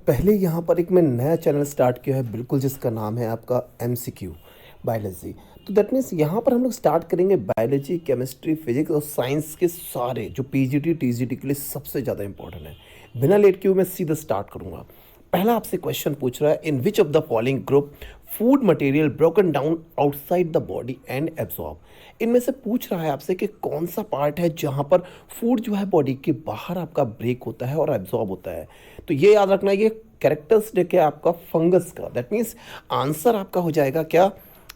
पहले यहाँ पर एक मैं नया चैनल स्टार्ट किया है बिल्कुल, जिसका नाम है आपका एमसीक्यू बायोलॉजी। तो दैट मीन्स यहाँ पर हम लोग स्टार्ट करेंगे बायोलॉजी, केमिस्ट्री, फिजिक्स और साइंस के सारे जो पीजीटी टीजीटी के लिए सबसे ज़्यादा इंपॉर्टेंट है। बिना लेट किए मैं सीधा स्टार्ट करूँगा। पहला आपसे क्वेश्चन पूछ रहा है, in which of the following group food material broken down outside the body and absorb. इनमें से पूछ रहा है आपसे कि कौन सा पार्ट है जहां पर फूड जो है बॉडी के बाहर आपका ब्रेक होता है और एब्जॉर्ब होता है। तो ये याद रखना, ये कैरेक्टरिस्टिक है आपका फंगस का। दैट मीन्स आंसर आपका हो जाएगा क्या,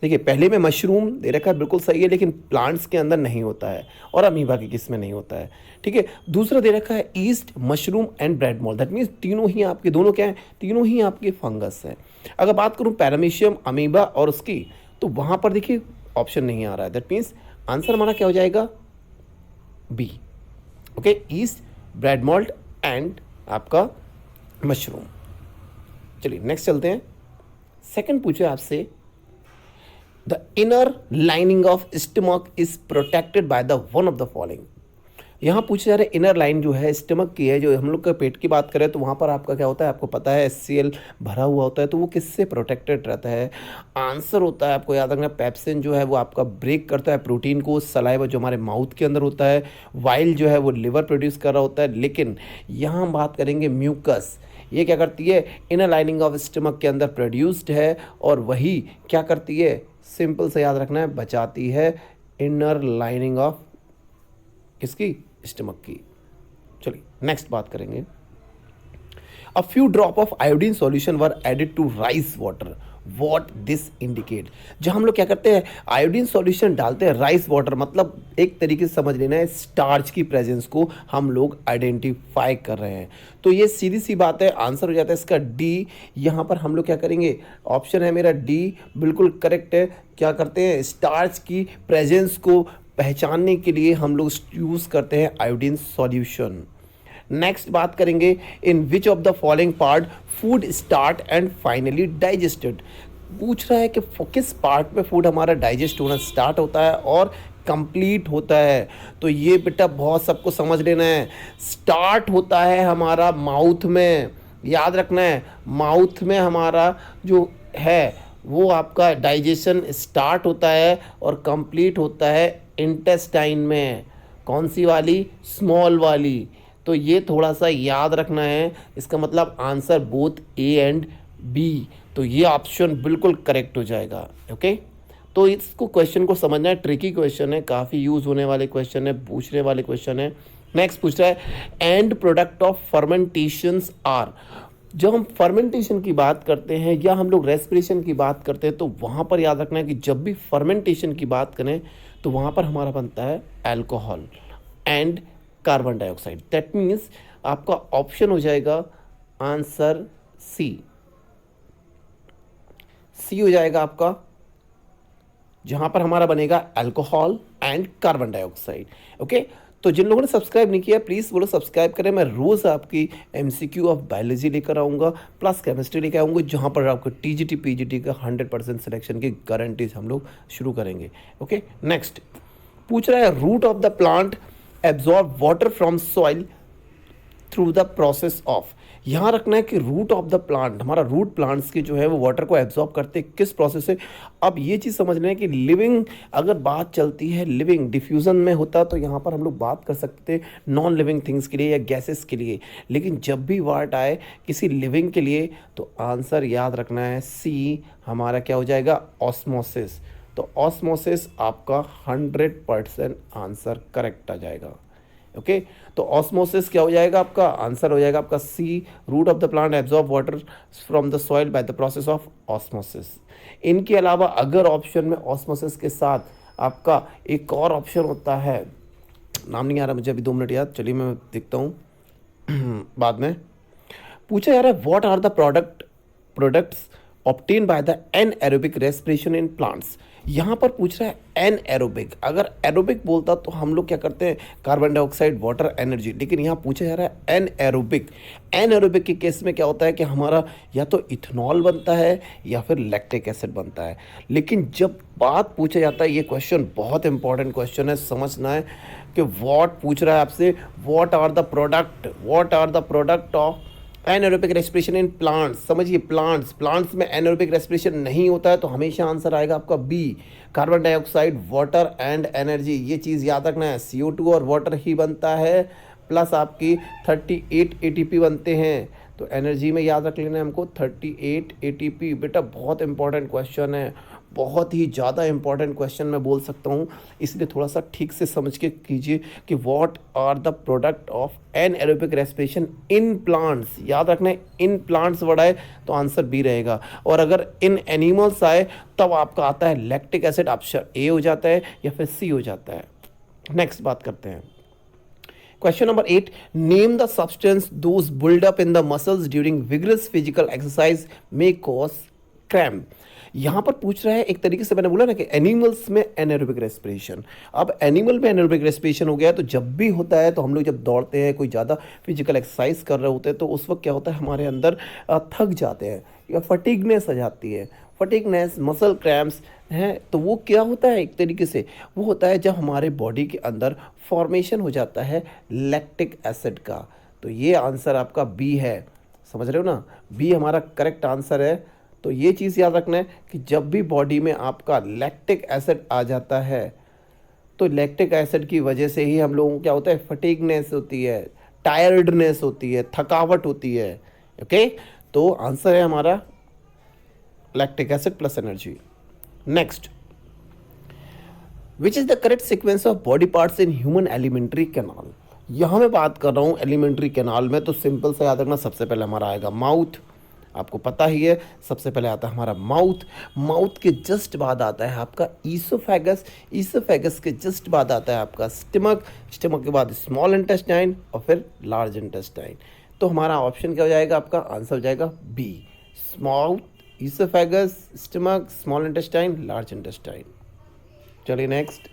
देखिए पहले में मशरूम दे रखा है, बिल्कुल सही है, लेकिन प्लांट्स के अंदर नहीं होता है और अमीबा के किस में नहीं होता है। ठीक है, दूसरा दे रखा है east, mushroom and bread mould. That means तीनों ही आपके, दोनों क्या है, तीनों ही आपके फंगस हैं। अगर बात करूं पैरामीशियम, अमीबा और उसकी, तो वहां पर देखिए ऑप्शन नहीं आ रहा है। दैट मीन्स आंसर हमारा क्या हो जाएगा, B. Okay, yeast, bread mould and आपका मशरूम। चलिए नेक्स्ट चलते हैं। सेकंड पूछे आपसे, the inner lining of stomach is protected by the one of the following. यहाँ पूछे जा रहे इनर लाइन जो है स्टमक की है, जो हम लोग का पेट की बात करें तो वहाँ पर आपका क्या होता है, आपको पता है HCl भरा हुआ होता है, तो वो किससे प्रोटेक्टेड रहता है। आंसर होता है, आपको याद रखना, पेप्सिन जो है वो आपका ब्रेक करता है प्रोटीन को, सलाइवा जो हमारे माउथ के अंदर होता है, वाइल जो है वो लिवर प्रोड्यूस कर रहा होता है। लेकिन यहाँ हम बात करेंगे म्यूकस, ये क्या करती है, इनर लाइनिंग ऑफ स्टमक के अंदर प्रोड्यूस्ड है और वही क्या करती है, सिंपल से याद रखना है, बचाती है इनर लाइनिंग ऑफ किसकी, स्टमक की। चलिए नेक्स्ट बात करेंगे। A few drop of iodine solution were added to rice water, what this indicate. जब हम लोग क्या करते हैं, आयोडीन सॉल्यूशन डालते हैं राइस वाटर, मतलब एक तरीके से समझ लेना है स्टार्च की प्रेजेंस को हम लोग आइडेंटिफाई कर रहे हैं। तो ये सीधी सी बात है, आंसर हो जाता है इसका डी। यहाँ पर हम लोग क्या करेंगे, ऑप्शन है मेरा डी बिल्कुल करेक्ट है। क्या करते हैं, स्टार्च की प्रेजेंस को पहचानने के लिए हम लोग यूज़ करते हैं आयोडीन सॉल्यूशन। नेक्स्ट बात करेंगे, in which of the following part food start and finally digested. पूछ रहा है कि किस पार्ट में फूड हमारा डाइजेस्ट होना स्टार्ट होता है और कंप्लीट होता है। तो ये बेटा बहुत सबको समझ लेना है, स्टार्ट होता है हमारा माउथ में, याद रखना है माउथ में हमारा जो है वो आपका डाइजेशन स्टार्ट होता है और कंप्लीट होता है इंटेस्टाइन में। कौन सी वाली, स्मॉल वाली। तो ये थोड़ा सा याद रखना है, इसका मतलब answer both A and B. तो ये ऑप्शन बिल्कुल करेक्ट हो जाएगा। ओके, तो इसको क्वेश्चन को समझना है, ट्रिकी क्वेश्चन है, काफ़ी यूज़ होने वाले क्वेश्चन है, पूछने वाले क्वेश्चन है। नेक्स्ट पूछ रहा है, एंड प्रोडक्ट ऑफ फर्मेंटेशंस आर। जब हम फर्मेंटेशन की बात करते हैं या हम लोग रेस्पिरेशन की बात करते हैं, तो वहाँ पर याद रखना है कि जब भी फर्मेंटेशन की बात करें तो वहाँ पर हमारा बनता है alcohol and carbon dioxide. That means आपका ऑप्शन हो जाएगा आंसर सी। सी हो जाएगा आपका, जहां पर हमारा बनेगा alcohol and carbon dioxide. Okay, तो जिन लोगों ने सब्सक्राइब नहीं किया प्लीज़ बोलो सब्सक्राइब करें। मैं रोज़ आपकी एमसीक्यू ऑफ बायोलॉजी लेकर आऊँगा, प्लस केमिस्ट्री लेकर आऊँगा, जहाँ पर आपको टीजीटी पीजीटी का 100% सिलेक्शन की गारंटीज हम लोग शुरू करेंगे। ओके, नेक्स्ट पूछ रहा है, root of the plant absorb water from soil through the process of. यहाँ रखना है कि रूट ऑफ द प्लांट, हमारा रूट प्लांट्स के जो है वो वाटर को एब्जॉर्ब करते हैं किस प्रोसेस से। अब ये चीज़ समझ लें कि लिविंग अगर बात चलती है, लिविंग डिफ्यूज़न में होता तो यहाँ पर हम लोग बात कर सकते हैं नॉन लिविंग थिंग्स के लिए या गैसेस के लिए, लेकिन जब भी वर्ड आए किसी लिविंग के लिए तो आंसर याद रखना है सी, हमारा क्या हो जाएगा, ऑस्मोसिस। तो ऑस्मोसिस आपका 100% आंसर करेक्ट आ जाएगा। ओके, तो ऑस्मोसिस क्या हो जाएगा, आपका आंसर हो जाएगा आपका C, root of the plant absorb water from the soil by the process of osmosis. इनके अलावा अगर ऑप्शन में ऑस्मोसिस के साथ आपका एक और ऑप्शन होता है, नाम नहीं आ रहा मुझे अभी, 2 मिनट याद, चलिए मैं देखता हूँ बाद में। पूछा जा रहा है, what are the products obtain by the anaerobic respiration in plants. यहाँ पर पूछ रहा है एनएरोबिक, अगर एरोबिक बोलता तो हम लोग क्या करते हैं, कार्बन डाइऑक्साइड, वाटर, एनर्जी, लेकिन यहाँ पूछा जा रहा है एनएरोबिक। एनएरोबिक के केस में क्या होता है कि हमारा या तो इथेनॉल बनता है या फिर लैक्टिक एसिड बनता है। लेकिन जब बात पूछा जाता है, ये क्वेश्चन बहुत इंपॉर्टेंट क्वेश्चन है, समझना है कि व्हाट पूछ रहा है आपसे, what are the product of anaerobic respiration in plants, समझिए प्लांट्स में एनारोबिक रेस्पिरेशन नहीं होता है, तो हमेशा आंसर आएगा आपका B, carbon dioxide, water and energy. ये चीज़ याद रखना है, CO2 और वाटर ही बनता है, प्लस आपकी 38 ATP बनते हैं। तो एनर्जी में याद रख लेना है हमको 38 ATP। बेटा बहुत इंपॉर्टेंट क्वेश्चन है, बहुत ही ज़्यादा इंपॉर्टेंट क्वेश्चन मैं बोल सकता हूँ, इसलिए थोड़ा सा ठीक से समझ के कीजिए कि what are the product of anaerobic respiration in plants. याद रखना है इन प्लांट्स वर्ड आए तो आंसर बी रहेगा, और अगर इन एनिमल्स आए तब आपका आता है लैक्टिक एसिड, ऑप्शन ए हो जाता है या फिर सी हो जाता है। नेक्स्ट बात करते हैं, question number 8, name the substance those built up in the muscles during vigorous physical exercise may cause cramp. यहाँ पर पूछ रहा है, एक तरीके से मैंने बोला ना कि एनिमल्स में एनारोबिक रेस्पिरेशन, अब एनिमल में एनारोबिक रेस्पिरेशन हो गया है, तो जब भी होता है तो हम लोग जब दौड़ते हैं, कोई ज़्यादा फिजिकल एक्सरसाइज कर रहे होते हैं, तो उस वक्त क्या होता है हमारे अंदर थक जाते हैं या फटीगनेस आ जाती है, फटीगनेस, मसल क्रैम्प्स हैं। तो वो क्या होता है, एक तरीके से वो होता है जब हमारे बॉडी के अंदर फॉर्मेशन हो जाता है लैक्टिक एसिड का। तो ये आंसर आपका बी है, समझ रहे हो ना, बी हमारा करेक्ट आंसर है। तो ये चीज़ याद रखना है कि जब भी बॉडी में आपका लैक्टिक एसिड आ जाता है, तो लैक्टिक एसिड की वजह से ही हम लोगों को क्या होता है, फटीगनेस होती है, टायर्डनेस होती है, थकावट होती है। ओके, तो आंसर है हमारा lactic acid plus energy. Next, which is the correct sequence of body parts in human alimentary canal. यहां मैं बात कर रहा हूं एलिमेंट्री कैनाल में, तो सिंपल सा याद रखना, सबसे पहले हमारा आएगा माउथ, आपको पता ही है, सबसे पहले आता है हमारा माउथ, माउथ के जस्ट बाद आता है आपका ईसोफेगस, ईसोफेगस के जस्ट बाद आता है आपका स्टमक, स्टमक के बाद स्मॉल इंटेस्टाइन और फिर लार्ज इंटेस्टाइन। तो हमारा ऑप्शन क्या हो जाएगा, आपका आंसर हो जाएगा B, mouth, oesophagus, stomach, small intestine, large intestine. चलिए next,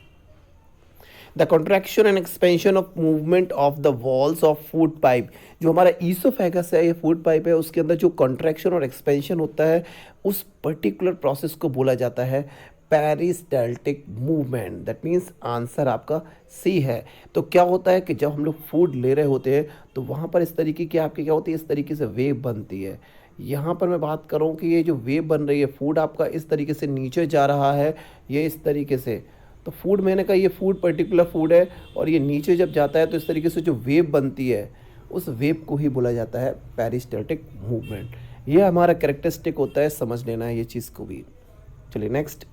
the contraction and expansion of movement of the walls of food pipe. जो हमारा ईसोफेगस है, ये फूड पाइप है, उसके अंदर जो कॉन्ट्रैक्शन और एक्सपेंशन होता है, उस पर्टिकुलर प्रोसेस को बोला जाता है peristaltic movement. That means answer आपका सी है। तो क्या होता है कि जब हम लोग फूड ले रहे होते हैं, तो वहाँ पर इस तरीके की आपकी क्या होती है, इस तरीके से वेव बनती है। यहाँ पर मैं बात करूँ कि ये जो वेव बन रही है, फूड आपका इस तरीके से नीचे जा रहा है, ये इस तरीके से, तो फूड, मैंने कहा ये फूड पर्टिकुलर फूड है, और ये नीचे जब जाता है तो इस तरीके से जो वेव बनती है, उस वेव को ही बोला जाता है पेरिस्टाल्टिक मूवमेंट। ये हमारा कैरेक्टरिस्टिक होता है, समझ लेना है ये चीज़ को भी। चलिए next,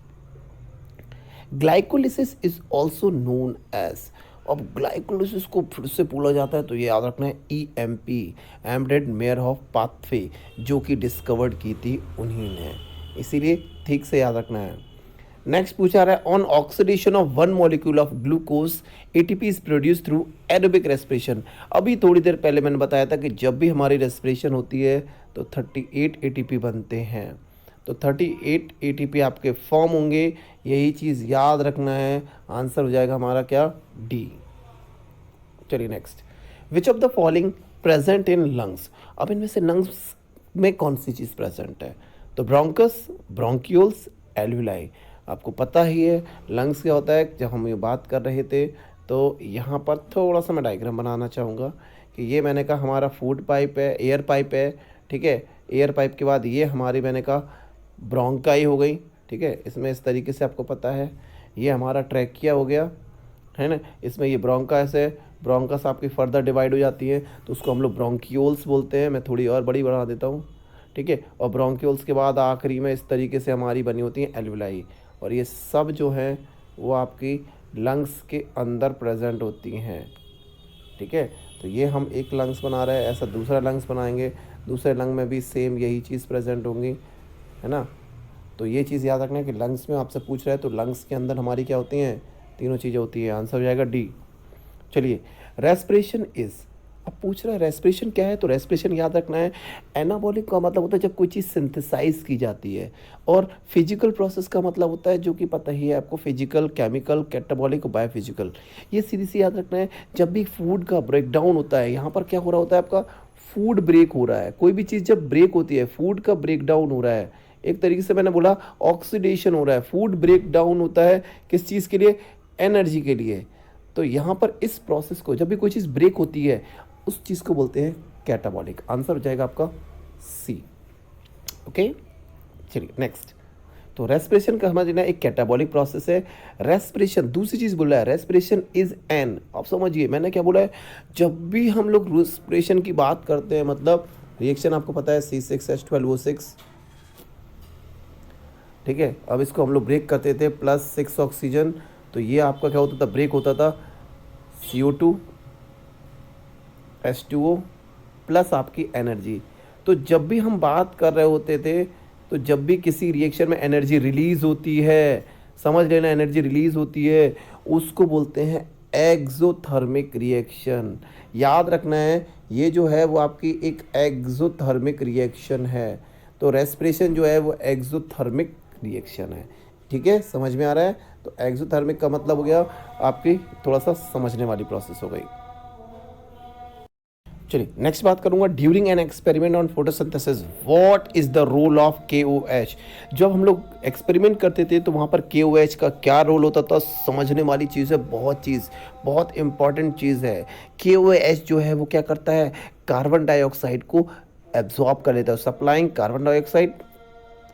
glycolysis is also known as. अब ग्लाइकोलिसिस को फिर से बोला जाता है, तो ये याद रखना है EMP, एम्बेडेड मेयरहोफ पाथवे, जो कि डिस्कवर्ड की थी उन्हीं ने, इसीलिए ठीक से याद रखना है। नेक्स्ट पूछा रहा है, on oxidation of one molecule of glucose ATP is produce through aerobic respiration. अभी थोड़ी देर पहले मैंने बताया था कि जब भी हमारी रेस्पिरेशन होती है तो 38 ATP बनते हैं, तो 38 ATP आपके फॉर्म होंगे, यही चीज़ याद रखना है। आंसर हो जाएगा हमारा क्या, डी। चलिए next, which of the following present in lungs. अब इनमें से लंग्स में कौन सी चीज़ प्रेजेंट है, तो ब्रोंकस, ब्रोंक्यूल्स, एल्वुलाई। आपको पता ही है लंग्स क्या होता है। जब हम ये बात कर रहे थे, तो यहाँ पर थोड़ा सा मैं डायग्राम बनाना चाहूँगा कि ये मैंने कहा हमारा फूड पाइप है, एयर पाइप है, ठीक है। एयर पाइप के बाद ये हमारी, मैंने कहा ब्रोंकाई हो गई, ठीक है, इसमें इस तरीके से आपको पता है। ये हमारा ट्रैकिया हो गया, है ना, इसमें ये ब्रोंकास है, ब्रोंकस आपकी फर्दर डिवाइड हो जाती है, तो उसको हम लोग ब्रोंक्यूल्स बोलते हैं। मैं थोड़ी और बड़ी बढ़ा देता हूँ, ठीक है। और ब्रोंक्यूल्स के बाद आखिरी में इस तरीके से हमारी बनी होती है एल्वुलाई, और ये सब जो है वो आपकी लंग्स के अंदर प्रेजेंट होती हैं, ठीक है। तो ये हम एक लंग्स बना रहे हैं, ऐसा दूसरा लंग्स बनाएंगे, दूसरे लंग में भी सेम यही चीज़ प्रेजेंट होंगी, है ना। तो ये चीज़ याद रखना है कि लंग्स में आपसे पूछ रहा है, तो लंग्स के अंदर हमारी क्या होती हैं, तीनों चीज़ें होती हैं। आंसर हो जाएगा डी। चलिए, रेस्पिरेशन इज़, अब पूछ रहा है रेस्पिरेशन क्या है, तो रेस्पिरेशन याद रखना है, एनाबॉलिक का मतलब होता है जब कोई चीज़ सिंथेसाइज की जाती है, और फिजिकल प्रोसेस का मतलब होता है जो कि पता ही है आपको, फिजिकल, केमिकल, कैटाबॉलिक और बायोफिजिकल। ये सीधी सी याद रखना है, जब भी फूड का ब्रेक डाउन होता है, यहाँ पर क्या हो रहा होता है, आपका फूड ब्रेक हो रहा है। कोई भी चीज़ जब ब्रेक होती है, फूड का ब्रेक डाउन हो रहा है, एक तरीके से मैंने बोला ऑक्सीडेशन हो रहा है, फूड ब्रेक डाउन होता है किस चीज़ के लिए, एनर्जी के लिए। तो यहाँ पर इस प्रोसेस को, जब भी कोई चीज़ ब्रेक होती है, उस चीज़ को बोलते हैं कैटाबॉलिक। आंसर हो जाएगा आपका सी। ओके, चलिए नेक्स्ट। तो रेस्पिरेशन का समझना एक कैटाबॉलिक प्रोसेस है। रेस्पिरेशन, दूसरी चीज बोला है, रेस्पिरेशन इज एन, आप समझिए मैंने क्या बोला है, जब भी हम लोग रेस्पिरेशन की बात करते हैं, मतलब रिएक्शन आपको पता है C6H12O6, ठीक है। अब इसको हम लोग ब्रेक करते थे, +6 ऑक्सीजन, तो ये आपका क्या होता था, ब्रेक होता था CO2 H2O प्लस आपकी एनर्जी। तो जब भी हम बात कर रहे होते थे, तो जब भी किसी रिएक्शन में एनर्जी रिलीज होती है, समझ लेना एनर्जी रिलीज होती है, उसको बोलते हैं एक्सोथर्मिक रिएक्शन। याद रखना है ये जो है वो आपकी एक एक्सोथर्मिक रिएक्शन है। तो रेस्पिरेशन जो है वो एक्सोथर्मिक रिएक्शन है, ठीक है, समझ में आ रहा है। तो एक्सोथर्मिक का मतलब हो गया आपकी थोड़ा सा समझने वाली प्रोसेस हो गई। चलिए नेक्स्ट बात करूंगा, during an experiment on photosynthesis what is the role of KOH। जब हम लोग एक्सपेरिमेंट करते थे तो वहाँ पर KOH का क्या रोल होता था, समझने वाली चीज़ है, बहुत इंपॉर्टेंट चीज़ है। KOH जो है वो क्या करता है, कार्बन डाइऑक्साइड को एब्जॉर्ब कर लेता है, supplying carbon dioxide,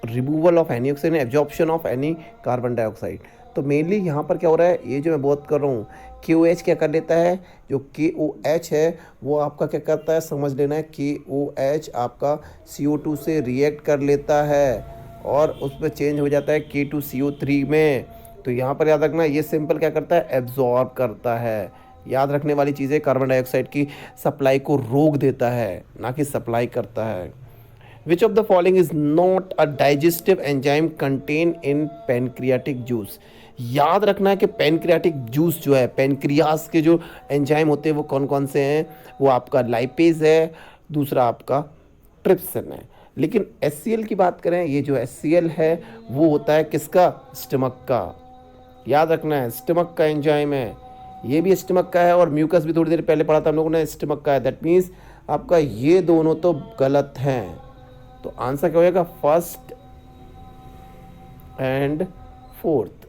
removal of any oxygen, absorption of any carbon dioxide. तो मेनली यहाँ पर क्या हो रहा है, ये जो मैं बात कर रहा हूँ, KOH क्या कर लेता है, जो KOH है वो आपका क्या करता है, समझ लेना है, KOH आपका CO2 से रिएक्ट कर लेता है और उसमें चेंज हो जाता है K2CO3 में। तो यहाँ पर याद रखना, ये सिंपल क्या करता है, एब्जॉर्ब करता है। याद रखने वाली चीज़ें, कार्बन डाइऑक्साइड की सप्लाई को रोक देता है, ना कि सप्लाई करता है। Which of the following is not a digestive enzyme contained in pancreatic juice। याद रखना है कि पैनक्रियाटिक जूस जो है, पैनक्रियास के जो एंजाइम होते हैं वो कौन कौन से हैं, वो आपका लाइपेज है, दूसरा आपका ट्रिप्सिन है। लेकिन HCl की बात करें, ये जो HCl है वो होता है किसका, स्टमक का। याद रखना है स्टमक का एंजाइम है, ये भी स्टमक का है, और म्यूकस भी थोड़ी देर पहले पढ़ा था हम लोगों ने, स्टमक का है। दैट मीन्स आपका ये दोनों तो गलत हैं। तो आंसर क्या होगा, फर्स्ट एंड फोर्थ।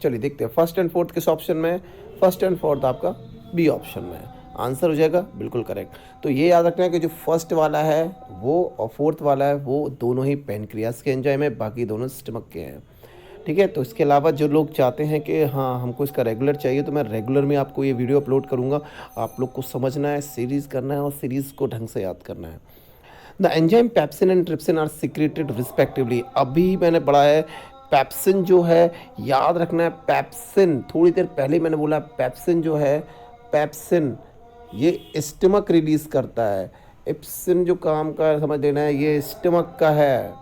चलिए देखते हैं फर्स्ट एंड फोर्थ किस ऑप्शन में है। फर्स्ट एंड फोर्थ आपका बी ऑप्शन में है, आंसर हो जाएगा बिल्कुल करेक्ट। तो ये याद रखना है कि जो फर्स्ट वाला है वो और फोर्थ वाला है वो दोनों ही पैनक्रियास के एंजाइम है, बाकी दोनों स्टमक के हैं, ठीक है। तो इसके अलावा जो लोग चाहते हैं कि हाँ हमको इसका रेगुलर चाहिए, तो मैं रेगुलर में आपको ये वीडियो अपलोड करूँगा। आप लोग को समझना है, सीरीज़ करना है और सीरीज़ को ढंग से याद करना है। The enzyme pepsin and trypsin are secreted respectively. अभी मैंने पढ़ा है पेप्सिन जो है, याद रखना है पेप्सिन, थोड़ी देर पहले मैंने बोला पेप्सिन जो है, पेप्सिन ये स्टमक रिलीज करता है। एप्सिन जो काम का समझ लेना है, ये स्टमक का है।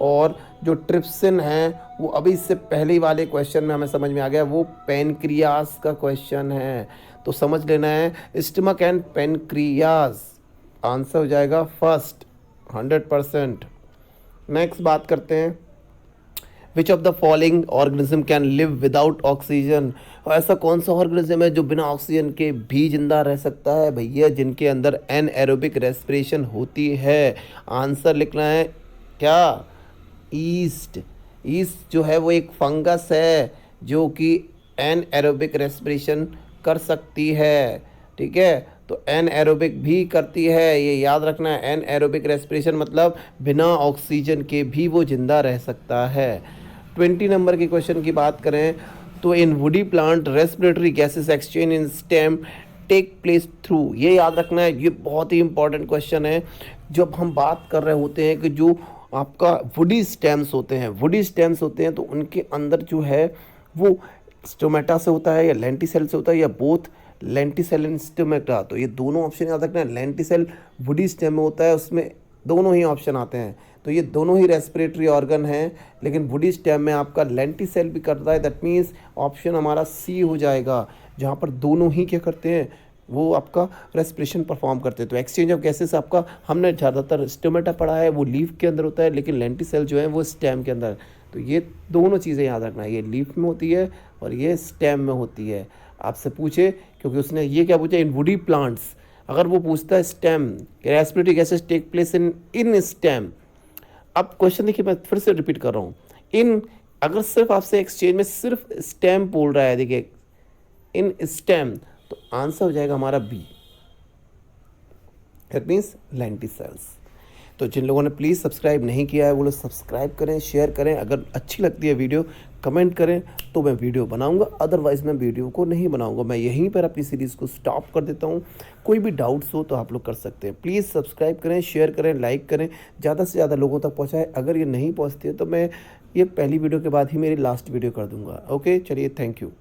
और जो ट्रिप्सिन है वो अभी इससे पहले वाले क्वेश्चन में हमें समझ में आ गया, वो पैनक्रियास का क्वेश्चन है। तो समझ लेना है स्टमक एंड पैनक्रियास, आंसर हो जाएगा फर्स्ट 100%। नेक्स्ट बात करते हैं, विच of the following organism can live without oxygen. ऐसा कौन सा ऑर्गेनिज्म है जो बिना ऑक्सीजन के भी जिंदा रह सकता है भैया, जिनके अंदर एनएरोबिक रेस्पिरेशन होती है। आंसर लिखना है क्या, ईस्ट। ईस्ट जो है वो एक फंगस है जो कि एनएरोबिक रेस्पिरेशन कर सकती है, ठीक है। तो एनएरोबिक भी करती है, ये याद रखना है। एनएरोबिक रेस्पिरेशन मतलब बिना ऑक्सीजन के भी वो जिंदा रह सकता है। 20 नंबर के क्वेश्चन की बात करें तो in woody plant respiratory gases exchange in stem take place through. ये याद रखना है, ये बहुत ही इंपॉर्टेंट क्वेश्चन है। जब हम बात कर रहे होते हैं कि जो आपका वुडी स्टेम्स होते हैं तो उनके अंदर जो है वो स्टोमेटा से होता है या लेंटिसेल से होता है या बोथ लेंटिसेल एंड स्टोमेटा। तो ये दोनों ऑप्शन याद रखना है। लेंटिसेल वुडी स्टेम में होता है, उसमें दोनों ही ऑप्शन आते हैं। तो ये दोनों ही रेस्पिरेटरी ऑर्गन हैं, लेकिन वुडी स्टेम में आपका लेंटिसेल भी करता है। दैट मीन्स ऑप्शन हमारा सी हो जाएगा, जहाँ पर दोनों ही क्या करते हैं, वो आपका रेस्पिरेशन परफॉर्म करते हैं। तो एक्सचेंज ऑफ गैसेस आपका हमने ज़्यादातर स्टोमेटा पढ़ा है, वो लीफ के अंदर होता है, लेकिन लेंटिसेल जो है वो स्टेम के अंदर। तो ये दोनों चीज़ें याद रखना है, ये लीफ में होती है और ये स्टेम में होती है। आपसे पूछे, क्योंकि उसने ये क्या पूछा, इन वुडी प्लांट्स, अगर वो पूछता है stem, respiratory gases take place in stem. अब क्वेश्चन देखिए, मैं फिर से रिपीट कर रहा हूँ, इन अगर सिर्फ आपसे एक्सचेंज में सिर्फ स्टेम बोल रहा है, देखिए इन स्टेम, तो आंसर हो जाएगा हमारा बी। That means lenticels. तो जिन लोगों ने प्लीज़ सब्सक्राइब नहीं किया है वो लोग सब्सक्राइब करें, शेयर करें। अगर अच्छी लगती है वीडियो कमेंट करें तो मैं वीडियो बनाऊंगा, अदरवाइज़ मैं वीडियो को नहीं बनाऊंगा। मैं यहीं पर अपनी सीरीज़ को स्टॉप कर देता हूं। कोई भी डाउट्स हो तो आप लोग कर सकते हैं। प्लीज़ सब्सक्राइब करें, शेयर करें, लाइक करें, ज़्यादा से ज़्यादा लोगों तक पहुँचाएँ। अगर ये नहीं पहुँचती है तो मैं ये पहली वीडियो के बाद ही मेरी लास्ट वीडियो कर दूँगा। ओके, चलिए, थैंक यू।